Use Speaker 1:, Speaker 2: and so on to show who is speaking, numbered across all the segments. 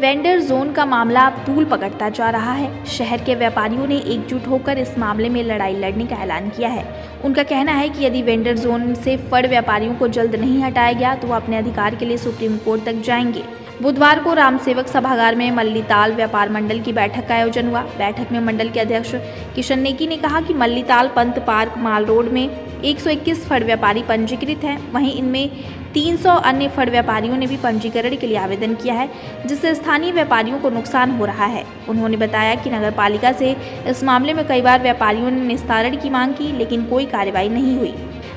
Speaker 1: Vendor zone का मामला अब तूल पकड़ता जा रहा है। शहर के व्यापारियों ने एकजुट होकर इस मामले में लड़ाई लड़ने का ऐलान किया है। उनका कहना है कि यदि वेंडर जोन से फड़ व्यापारियों को जल्द नहीं हटाया गया तो वो अपने अधिकार के लिए सुप्रीम कोर्ट तक जाएंगे। बुधवार को रामसेवक सभागार में मल्लीताल व्यापार मंडल की बैठक का आयोजन हुआ। बैठक में मंडल के अध्यक्ष किशन नेगी ने कहा कि मल्लीताल पंत पार्क माल रोड में 121 फड़ व्यापारी पंजीकृत हैं। वहीं इनमें 300 अन्य फड़ व्यापारियों ने भी पंजीकरण के लिए आवेदन किया है, जिससे स्थानीय व्यापारियों को नुकसान हो रहा है। उन्होंने बताया कि नगर पालिका से इस मामले में कई बार व्यापारियों ने निस्तारण की मांग की, लेकिन कोई कार्रवाई नहीं हुई,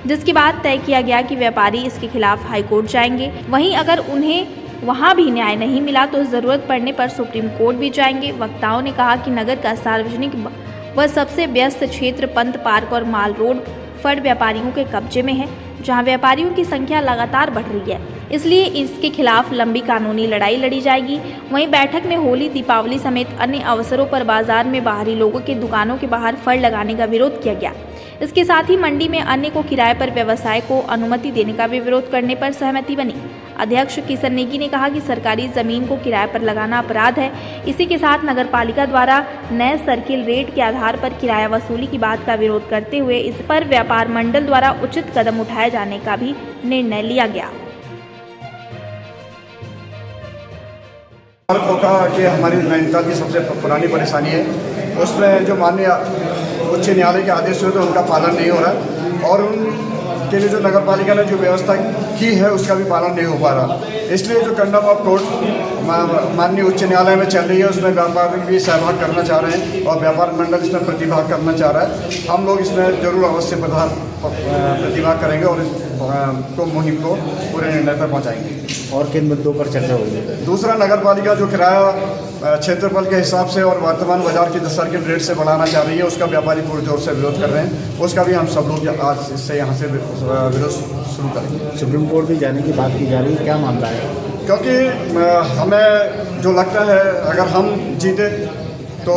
Speaker 1: जिसके बाद तय किया गया कि व्यापारी इसके खिलाफ हाईकोर्ट जाएंगे। वहीं अगर उन्हें वहां भी न्याय नहीं मिला तो जरूरत पड़ने पर सुप्रीम कोर्ट भी जाएंगे। वक्ताओं ने कहा कि नगर का सार्वजनिक व सबसे व्यस्त क्षेत्र पंत पार्क और माल रोड फड़ व्यापारियों के कब्जे में है, जहां व्यापारियों की संख्या लगातार बढ़ रही है, इसलिए इसके खिलाफ लंबी कानूनी लड़ाई लड़ी जाएगी। वहीं बैठक में होली, दीपावली समेत अन्य अवसरों पर बाजार में बाहरी लोगों के दुकानों के बाहर फड़ लगाने का विरोध किया गया। इसके साथ ही मंडी में अन्य को किराए पर व्यवसाय को अनुमति देने का भी विरोध करने पर सहमति बनी। अध्यक्ष किशन नेगी ने कहा कि सरकारी जमीन को किराए पर लगाना अपराध है। इसी के साथ नगर पालिका द्वारा नए सर्किल रेट के आधार पर किराया वसूली की बात का विरोध करते हुए इस पर व्यापार मंडल द्वारा उचित कदम उठाए जाने का भी निर्णय लिया गया।
Speaker 2: कि हमारी नैनीताल की सबसे पुरानी परेशानी है, उसमें जो माननीय उच्च न्यायालय के आदेश हुए तो उनका पालन नहीं हो रहा और उनके लिए जो नगर पालिका ने जो व्यवस्था की है उसका भी पालन नहीं हो पा रहा। इसलिए जो कंडम ऑफ कोर्ट माननीय उच्च न्यायालय में चल रही है उसमें व्यापारी भी सहभाग करना चाह रहे हैं और व्यापार मंडल इसमें प्रतिभाग करना चाह रहा है। हम लोग इसमें जरूर अवश्य प्रतिभाग करेंगे और इस मुहिम को पूरे निर्णय तक पहुँचाएंगे।
Speaker 3: और किन मुद्दों पर चर्चा हुई?
Speaker 2: दूसरा, नगर पालिका जो किराया क्षेत्रफल के हिसाब से और वर्तमान बाजार की सर्किल रेट से बढ़ाना चाह रही है, उसका व्यापारी पूरे जोर से विरोध कर रहे हैं। उसका भी हम सब लोग आज इससे यहाँ से विरोध शुरू करेंगे।
Speaker 3: सुप्रीम कोर्ट भी जाने की बात की जा रही है, क्या मामला है?
Speaker 2: क्योंकि हमें जो लगता है अगर हम जीते तो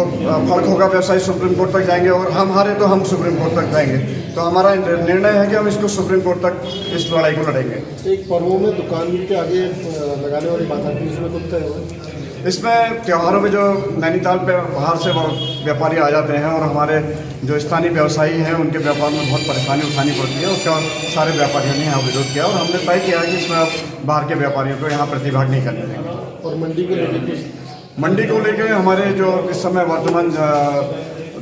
Speaker 2: फर्क होगा, व्यवसायी सुप्रीम कोर्ट तक जाएंगे और हम हारे तो हम सुप्रीम कोर्ट तक जाएंगे। तो हमारा निर्णय है कि हम इसको सुप्रीम कोर्ट तक इस लड़ाई को लड़ेंगे।
Speaker 4: एक पर्वों में दुकान के आगे लगाने वाली बात आती है, इसमें कुछ तय हुआ?
Speaker 2: इसमें त्योहारों में जो नैनीताल पे बाहर से व्यापारी आ जाते हैं और हमारे जो स्थानीय व्यवसायी हैं उनके व्यापार में बहुत परेशानी उठानी पड़ती है, उसका सारे व्यापारियों ने यहाँ विरोध किया और हमने तय किया है कि इसमें अब बाहर के व्यापारियों को यहाँ प्रतिभाग नहीं करने देंगे।
Speaker 4: और मंडी को लेकर
Speaker 2: हमारे जो इस समय वर्तमान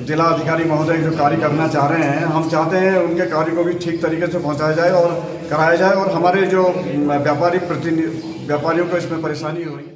Speaker 2: जिला अधिकारी महोदय जो कार्य करना चाह रहे हैं, हम चाहते हैं उनके कार्य को भी ठीक तरीके से पहुंचाया जाए और कराया जाए और हमारे जो व्यापारियों को इसमें परेशानी हो रही है।